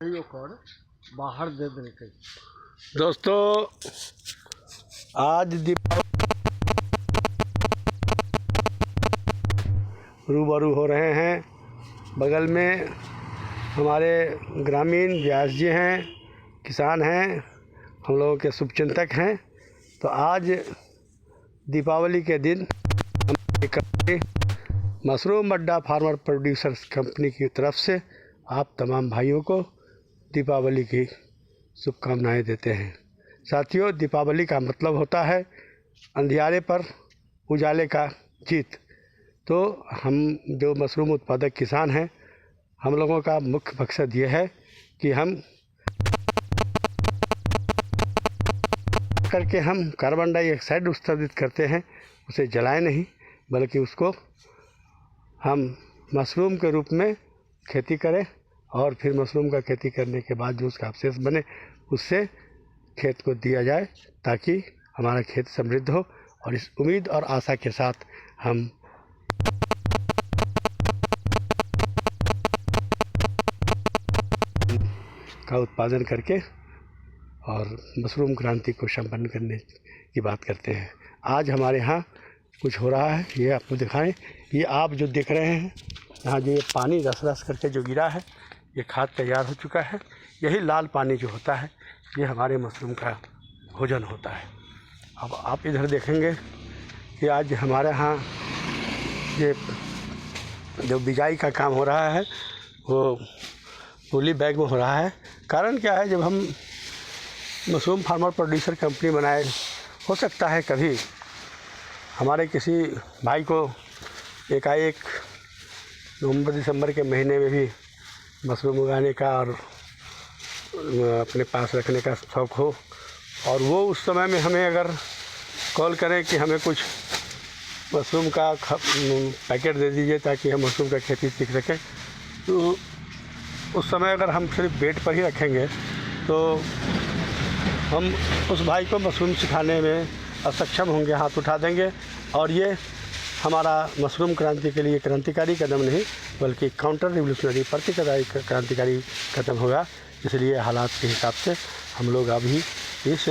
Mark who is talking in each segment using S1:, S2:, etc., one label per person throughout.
S1: बाहर दे देते।
S2: दोस्तों आज रूबरू हो रहे हैं। बगल में हमारे ग्रामीण व्यास जी हैं, किसान हैं, हम लोगों के शुभचिंतक हैं। तो आज दीपावली के दिन हम मशरूम अड्डा फार्मर प्रोड्यूसर्स कंपनी की तरफ से आप तमाम भाइयों को दीपावली की शुभकामनाएं देते हैं। साथियों, दीपावली का मतलब होता है अंधियारे पर उजाले का जीत। तो हम जो मशरूम उत्पादक किसान हैं, हम लोगों का मुख्य मकसद ये है कि हम कार्बन डाइऑक्साइड उत्सर्जित करते हैं, उसे जलाएं नहीं, बल्कि उसको हम मशरूम के रूप में खेती करें और फिर मशरूम का खेती करने के बाद जो उसका अवशेष बने उससे खेत को दिया जाए, ताकि हमारा खेत समृद्ध हो। और इस उम्मीद और आशा के साथ हम का उत्पादन करके और मशरूम क्रांति को संपन्न करने की बात करते हैं। आज हमारे यहाँ कुछ हो रहा है, ये आपको दिखाएं। ये आप जो देख रहे हैं यहाँ, जो ये पानी रस रस करके जो गिरा है, ये खाद तैयार हो चुका है। यही लाल पानी जो होता है, ये हमारे मशरूम का भोजन होता है। अब आप इधर देखेंगे कि आज हमारे यहाँ ये जो बिजाई का काम हो रहा है वो पॉली बैग में हो रहा है। कारण क्या है, जब हम मशरूम फार्मर प्रोड्यूसर कंपनी बनाए, हो सकता है कभी हमारे किसी भाई को एकाएक नवंबर दिसंबर के महीने में भी मशरूम उगाने का और अपने पास रखने का शौक़ हो, और वो उस समय में हमें अगर कॉल करें कि हमें कुछ मशरूम का पैकेट दे दीजिए ताकि हम मशरूम का खेती सीख सकें, तो उस समय अगर हम सिर्फ बेड पर ही रखेंगे तो हम उस भाई को मशरूम सिखाने में असक्षम होंगे, हाथ उठा देंगे। और ये हमारा मशरूम क्रांति के लिए क्रांतिकारी कदम नहीं, बल्कि काउंटर रिवोल्यूशनरी क्रांतिकारी कदम होगा। इसलिए हालात के हिसाब से हम लोग अभी इस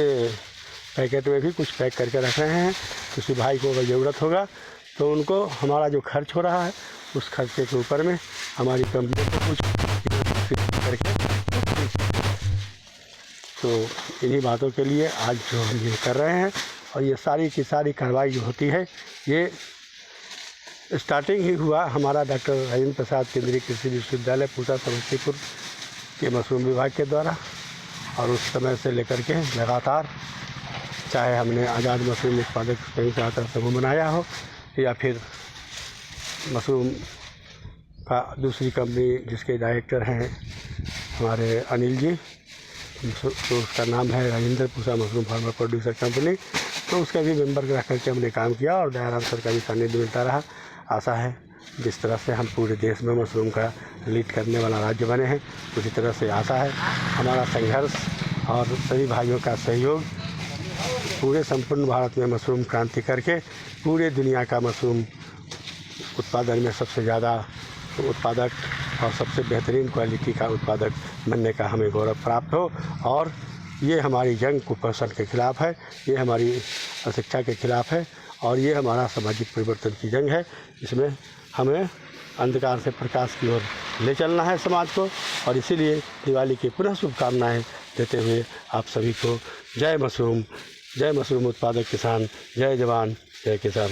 S2: पैकेट में भी कुछ पैक करके रख रहे हैं। किसी भाई को अगर ज़रूरत होगा तो उनको हमारा जो खर्च हो रहा है उस खर्चे के ऊपर में हमारी कंपनी को कुछ करके, तो इन्हीं बातों के लिए आज जो हम ये कर रहे हैं। और ये सारी की सारी कार्रवाई जो होती है, ये स्टार्टिंग ही हुआ हमारा डॉक्टर राजेंद्र प्रसाद केंद्रीय कृषि विश्वविद्यालय पूसा समस्तीपुर के मशरूम विभाग के द्वारा। और उस समय से लेकर के लगातार, चाहे हमने आज़ाद मशरूम उत्पादक संघ सहकारी समूह बनाया हो या फिर मशरूम का दूसरी कंपनी जिसके डायरेक्टर हैं हमारे अनिल जी, तो उसका नाम है Rajendra Pusa mushroom farmer producer company, तो उसका भी मेंबर रह करके हमने काम किया और दयाराम सर का भी सानिध्य मिलता रहा। आशा है जिस तरह से हम पूरे देश में मशरूम का लीड करने वाला राज्य बने हैं, उसी तरह से आशा है हमारा संघर्ष और सभी भाइयों का सहयोग पूरे संपूर्ण भारत में मशरूम क्रांति करके पूरे दुनिया का मशरूम उत्पादन में सबसे ज़्यादा उत्पादक और सबसे बेहतरीन क्वालिटी का उत्पादक बनने का हमें गौरव प्राप्त हो। और ये हमारी जंग कुपोषण के ख़िलाफ़ है, ये हमारी अशिक्षा के ख़िलाफ़ है, और ये हमारा सामाजिक परिवर्तन की जंग है। इसमें हमें अंधकार से प्रकाश की ओर ले चलना है समाज को। और इसीलिए दिवाली की पुनः शुभकामनाएं देते हुए आप सभी को जय मशरूम उत्पादक किसान, जय जवान जय किसान।